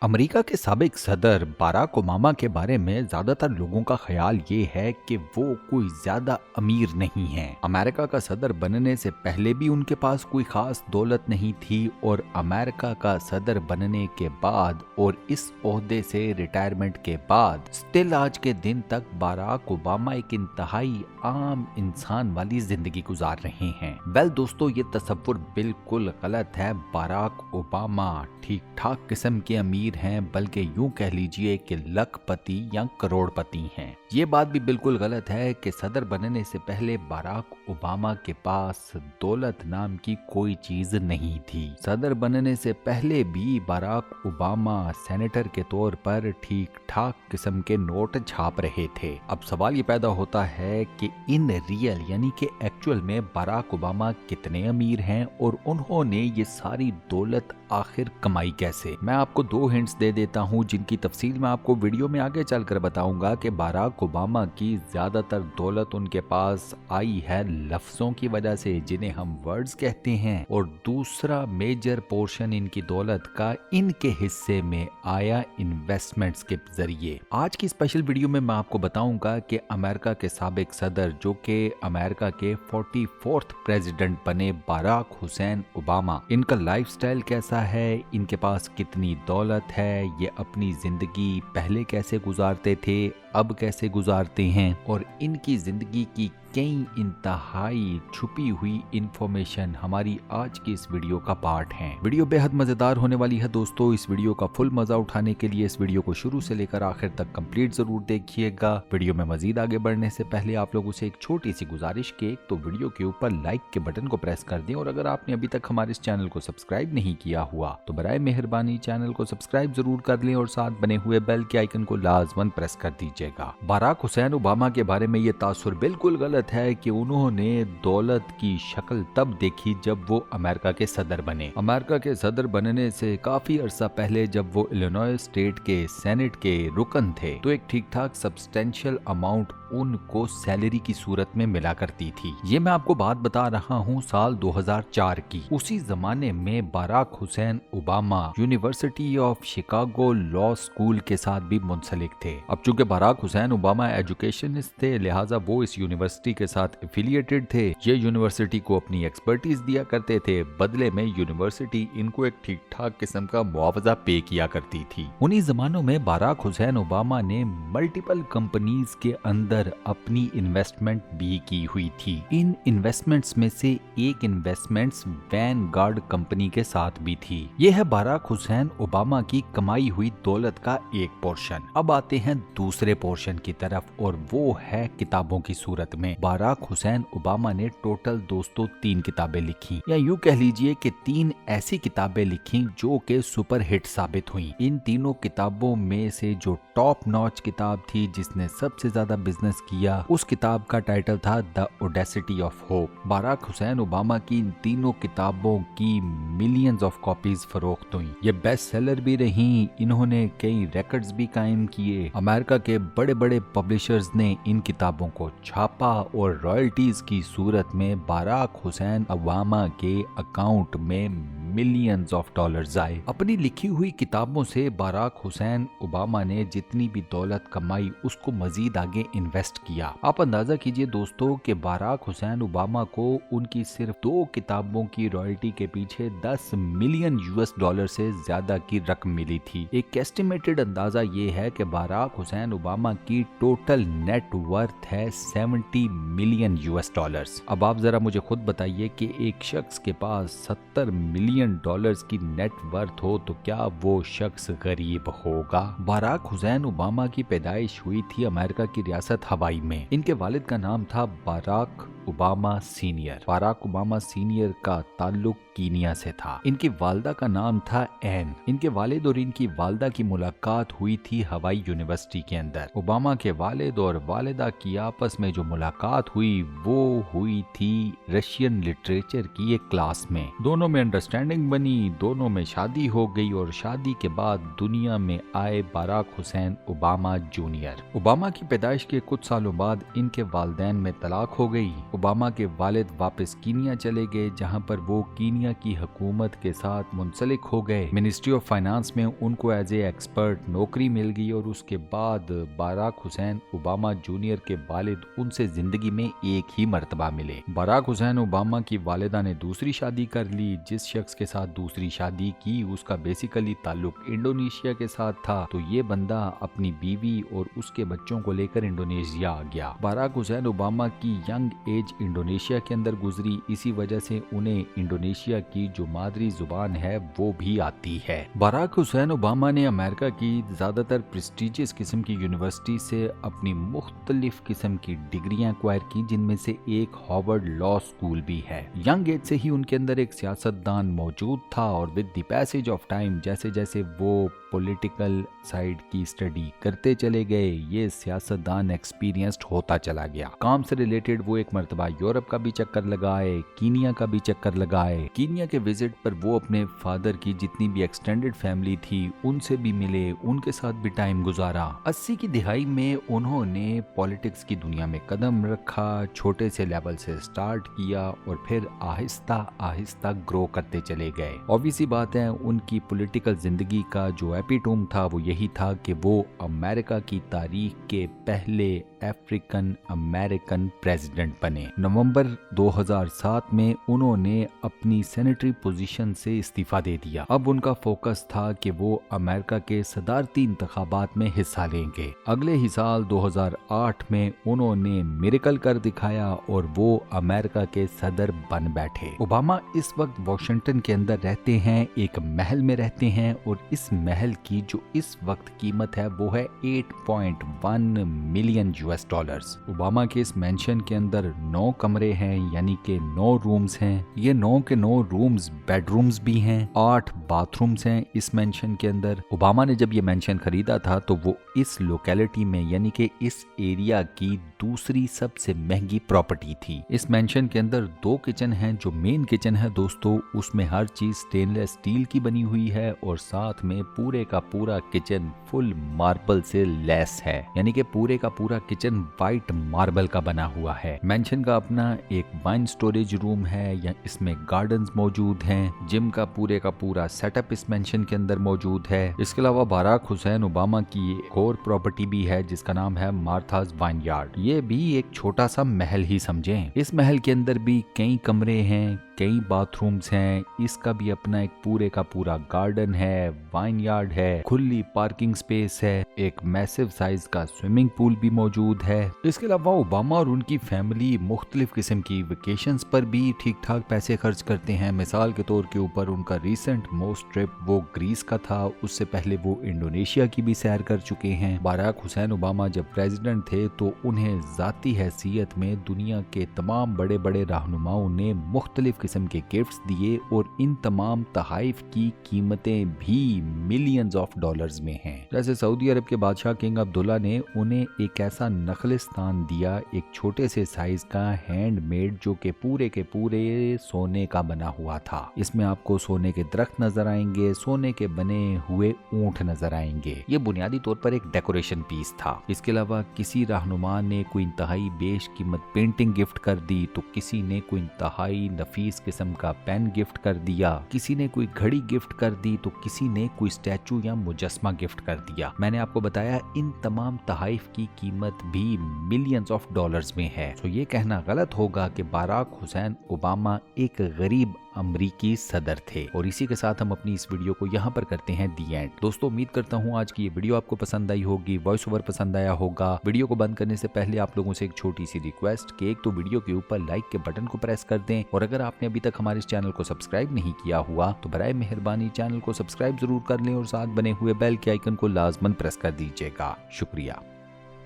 America के साबिक सदर बाराक ओबामा के बारे में ज्यादातर लोगों का ख्याल ये है कि वो कोई ज्यादा अमीर नहीं है। अमेरिका का सदर बनने से पहले भी उनके पास कोई खास दौलत नहीं थी और अमेरिका का सदर बनने के बाद और इस ओहदे से रिटायरमेंट के बाद स्टिल आज के दिन तक बाराक ओबामा एक इंतहाई आम इंसान वाली जिंदगी गुजार रहे हैं। वेल दोस्तों, ये तस्वुर बिल्कुल गलत है। बाराक ओबामा ठीक ठाक किस्म के अमीर हैं, बल्कि यूं कह लीजिए कि लखपति या करोड़पति हैं। ये बात भी बिल्कुल गलत है कि सदर बनने से पहले बाराक ओबामा के पास दौलत नाम की कोई चीज नहीं थी। सदर बनने से पहले भी बाराक ओबामा सेनेटर के तौर पर ठीक ठाक किस्म के नोट छाप रहे थे। अब सवाल ये पैदा होता है कि इन रियल यानी कि एक्चुअल में बाराक ओबामा कितने अमीर हैं और उन्होंने ये सारी दौलत आखिर कमाई कैसे। मैं आपको 2 हिंट्स दे देता हूँ जिनकी तफसील मैं आपको वीडियो में आगे चलकर बताऊंगा कि बाराक ओबामा की ज्यादातर दौलत उनके पास आई है लफ्जों की वजह से, जिन्हें हम वर्ड्स कहते हैं, और दूसरा मेजर पोर्शन इनकी दौलत का इनके हिस्से में आया इन्वेस्टमेंट्स के जरिए। आज की स्पेशल वीडियो में मैं आपको बताऊंगा कि अमेरिका के साबिक सदर जो कि अमेरिका के 44th प्रेसिडेंट बने बाराक हुसैन ओबामा, इनका लाइफस्टाइल कैसा है, इनके पास कितनी दौलत है, ये अपनी जिंदगी पहले कैसे गुजारते थे, अब कैसे गुजारते हैं, और इनकी जिंदगी की कई इंतहाई छुपी हुई इंफॉर्मेशन हमारी आज की इस वीडियो का पार्ट है। वीडियो बेहद मजेदार होने वाली है दोस्तों। इस वीडियो का फुल मजा उठाने के लिए इस वीडियो को शुरू से लेकर आखिर तक कंप्लीट जरूर देखिएगा। वीडियो में मजीद आगे बढ़ने से पहले आप लोगों से एक छोटी सी गुजारिश के तो वीडियो के ऊपर लाइक के बटन को प्रेस कर दें, और अगर आपने अभी तक हमारे इस चैनल को सब्सक्राइब नहीं किया हुआ तो बराए मेहरबानी चैनल को सब्सक्राइब जरूर कर लें और साथ बने हुए बेल के आइकन को लाजमन प्रेस कर दीजिएगा। बाराक हुसैन ओबामा के बारे में ये तासुर बिल्कुल गलत है कि उन्होंने दौलत की शक्ल तब देखी जब वो अमेरिका के सदर बने। अमेरिका के सदर बनने से काफी अरसा पहले जब वो इलिनॉय स्टेट के सेनेट के रुकन थे तो एक ठीक ठाक सब्सटेंशियल अमाउंट उनको सैलरी की सूरत में मिला करती थी। ये मैं आपको बात बता रहा हूँ साल 2004 की। उसी जमाने में Barack Hussein Obama university of Chicago law school के साथ भी मुंसलिक थे। अब चूंकि बाराक हुसैन ओबामा एजुकेशनिस्ट थे, लिहाजा वो इस यूनिवर्सिटी के साथ एफिलिएटेड थे। ये यूनिवर्सिटी को अपनी एक्सपर्टीज दिया करते थे, बदले में यूनिवर्सिटी इनको एक ठीक ठाक किस्म का मुआवजा पे किया करती थी। उन्हीं जमानों में बाराक हुसैन ओबामा ने मल्टीपल कंपनीज के अंदर अपनी इन्वेस्टमेंट भी की हुई थी। इन इन्वेस्टमेंट्स में से एक इन्वेस्टमेंट्स वैनगार्ड कंपनी के साथ भी थी। यह है बाराक हुसैन ओबामा की कमाई हुई दौलत का एक पोर्शन। अब आते हैं दूसरे पोर्शन की तरफ, और वो है किताबों की सूरत में। बाराक हुसैन ओबामा ने टोटल दोस्तों 3 किताबें लिखी, या यूं कह लीजिए कि 3 ऐसी किताबें लिखी जो के सुपर हिट साबित हुई। इन तीनों किताबों में से जो टॉप नॉच किताब थी जिसने सबसे ज्यादा बिजनेस किया, उस किताब का टाइटल था the audacity of hope. Barack Hussein Obama की इन तीनों किताबों की मिलियंस ऑफ कॉपीज फरोख्त हुई। ये बेस्ट सेलर भी रही। इन्होंने कई रिकॉर्ड्स भी कायम किए। अमेरिका के बड़े बड़े पब्लिशर्स ने इन किताबों को छापा और रॉयल्टीज की सूरत में बाराक हुसैन ओबामा के अकाउंट में मिलियंस ऑफ डॉलर्स आए। अपनी लिखी हुई किताबों से बाराक हुसैन ओबामा ने जितनी भी दौलत कमाई उसको मजीद आगे इन्वेस्ट किया। आप अंदाजा कीजिए दोस्तों कि बाराक हुसैन ओबामा को उनकी सिर्फ 2 किताबों की रॉयल्टी के पीछे 10 मिलियन यूएस डॉलर से ज्यादा की रकम मिली थी। एक एस्टिमेटेड अंदाजा ये है कि बाराक हुसैन ओबामा की टोटल नेट वर्थ है 70 मिलियन यूएस डॉलर्स। अब आप जरा मुझे खुद बताइए कि एक शख्स के पास 70 मिलियन डॉलर्स की नेट वर्थ हो तो क्या वो शख्स गरीब होगा। बाराक हुसैन ओबामा की पैदाइश हुई थी अमेरिका की रियासत हवाई में। इनके वालिद का नाम था Barack Obama senior. Barack Obama senior का ताल्लुक कीनिया से था। इनकी वालदा का नाम था एन। इनके वालिद और इनकी वालदा की मुलाकात हुई थी हवाई यूनिवर्सिटी के अंदर। ओबामा के वालिद और वालिदा की आपस में जो मुलाकात हुई वो हुई थी रशियन लिटरेचर की एक क्लास में। दोनों में अंडरस्टैंडिंग बनी, दोनों में शादी हो गई और शादी के बाद दुनिया में आए Barack Hussein Obama junior. Obama की पैदाइश के कुछ सालों बाद इनके वालिदैन में तलाक हो गई ओबामा के वालिद वापस कीनिया चले गए, जहां पर वो कीनिया की हुकूमत के साथ मुंसलिक हो गए। मिनिस्ट्री ऑफ फाइनेंस में उनको एज ए एक्सपर्ट नौकरी मिल गई और उसके बाद बराक हुसैन ओबामा जूनियर के वालिद उनसे जिंदगी में एक ही मर्तबा मिले। बराक हुसैन ओबामा की वालिदा ने दूसरी शादी कर ली। जिस शख्स के साथ दूसरी शादी की उसका बेसिकली ताल्लुक इंडोनेशिया के साथ था, तो ये बंदा अपनी बीवी और उसके बच्चों को लेकर इंडोनेशिया आ गया। बराक हुसैन ओबामा की यंग एज इंडोनेशिया के अंदर गुजरी, इसी वजह से उन्हें इंडोनेशिया की जो मादरी जुबान है वो भी आती है। बराक हुसैन ओबामा ने अमेरिका की ज्यादातर प्रेस्टिजियस किस्म की यूनिवर्सिटी से अपनी मुख्तलिफ किस्म की डिग्रियां एक्वायर की, जिनमें से एक हार्वर्ड लॉ स्कूल भी है। यंग एज से ही उनके अंदर एक सियासतदान मौजूद था और with the passage of time जैसे जैसे वो पॉलिटिकल साइड की स्टडी करते चले गए, ये सियासतदान एक्सपीरियंस्ड होता चला गया। काम से रिलेटेड वो एक मर्तबा यूरोप का भी चक्कर लगाए, कीनिया का भी चक्कर लगाए। कीनिया के विजिट पर वो अपने फादर की जितनी भी एक्सटेंडेड फैमिली थी उनसे भी मिले, उनके साथ भी टाइम गुजारा। 80 की दिहाई में उन्होंने पॉलिटिक्स की दुनिया में कदम रखा, छोटे से लेवल से स्टार्ट किया और फिर आहिस्ता आहिस्ता ग्रो करते चले गए। ऑब्वियसली बात है, उनकी पॉलिटिकल जिंदगी का जो एपिटोम था वो यही था कि वो अमेरिका की तारीख के पहले अफ्रीकन अमेरिकन प्रेसिडेंट बने। नवंबर 2007 में उन्होंने अपनी सेनेटरी पोजीशन से इस्तीफा दे दिया। अब उनका फोकस था कि वो अमेरिका के सदारती इंतखाबात में हिस्सा लेंगे। अगले ही साल 2008 में उन्होंने मिरेकल कर दिखाया और वो अमेरिका के सदर बन बैठे। ओबामा इस वक्त वॉशिंगटन के अंदर रहते हैं, एक महल में रहते हैं और इस महल की जो इस वक्त कीमत है वो है 8.1 मिलियन US डॉलर्स। ओबामा के इस मेंशन के अंदर 9 कमरे हैं, यानी कि 9 रूम्स हैं। ये 9 के 9 रूम्स बेडरूम्स भी हैं, 8 बाथरूम्स हैं इस मेंशन के अंदर। ओबामा ने जब ये मेंशन खरीदा था तो वो इस लोकेलिटी में यानी कि इस एरिया की दूसरी सबसे महंगी प्रॉपर्टी थी। इस मेंशन के अंदर 2 किचन हैं। जो मेन किचन है दोस्तों, उसमें हर चीज स्टेनलेस स्टील की बनी हुई है और साथ में पूरे का पूरा किचन फुल मार्बल से लेस है, यानी कि पूरे का पूरा किचन व्हाइट मार्बल का बना हुआ है। मेंशन का अपना एक वाइन स्टोरेज रूम है, या इसमें गार्डन्स मौजूद हैं। जिम का पूरा सेटअप इस मेंशन के अंदर मौजूद है। इसके अलावा बराक हुसैन ओबामा की एक और प्रॉपर्टी भी है जिसका नाम है मार्थाज वाइनयार्ड। ये भी एक छोटा सा महल ही समझें। इस महल के अंदर भी कई कमरे हैं, कई बाथरूम्स हैं। इसका भी अपना एक पूरे का पूरा गार्डन है, वाइन यार्ड है, खुली पार्किंग स्पेस है, एक मैसिव साइज का स्विमिंग पूल भी मौजूद है। इसके अलावा ओबामा और उनकी फैमिली मुख्तलिफ किस्म की वेकेशंस पर भी ठीक ठाक पैसे खर्च करते हैं। मिसाल के तौर के ऊपर उनका रिसेंट मोस्ट ट्रिप वो ग्रीस का था, उससे पहले वो इंडोनेशिया की भी सैर कर चुके हैं। बराक हुसैन ओबामा जब प्रेसिडेंट थे तो उन्हें जाती हैसियत में दुनिया के तमाम बड़े बड़े रहनुमाओं ने मुख्तलिफ किस्म के गिफ्ट्स दिए और इन तमाम तहाइफ की कीमतें भी मिलियंस ऑफ डॉलर्स में हैं। जैसे सऊदी अरब के बादशाह किंग अब्दुल्ला ने उन्हें एक ऐसा नखलिस्तान दिया, एक छोटे से साइज का हैंडमेड, जो कि पूरे के पूरे सोने का बना हुआ था। इसमें आपको सोने के दरख्त नजर आएंगे, सोने के बने हुए ऊंट नजर आएंगे। ये बुनियादी तौर पर एक डेकोरेशन पीस था। इसके अलावा किसी रहनुमा ने कोई इंतहाई बेशकीमत पेंटिंग गिफ्ट कर दी, तो किसी ने कोई इंतहाई नफीस किस्म का पेन गिफ्ट कर दिया, किसी ने कोई घड़ी गिफ्ट कर दी, तो किसी ने कोई स्टैचू या मुजस्मा गिफ्ट कर दिया। मैंने आपको बताया इन तमाम तहाइफ की कीमत भी मिलियंस ऑफ डॉलर्स में है। तो ये कहना गलत होगा कि बराक हुसैन ओबामा एक गरीब अमरीकी सदर थे। और इसी के साथ हम अपनी इस वीडियो को यहाँ पर करते हैं दी एंड। दोस्तों उम्मीद करता हूँ आज की ये वीडियो आपको पसंद आई होगी, वॉइस ओवर पसंद आया होगा। वीडियो को बंद करने से पहले आप लोगों से एक छोटी सी रिक्वेस्ट कि एक तो वीडियो के ऊपर लाइक के बटन को प्रेस कर दें, और अगर आपने अभी तक हमारे इस चैनल को सब्सक्राइब नहीं किया हुआ तो बराए मेहरबानी चैनल को सब्सक्राइब जरूर कर लें और साथ बने हुए बेल के आइकन को लाजमन प्रेस कर दीजिएगा। शुक्रिया।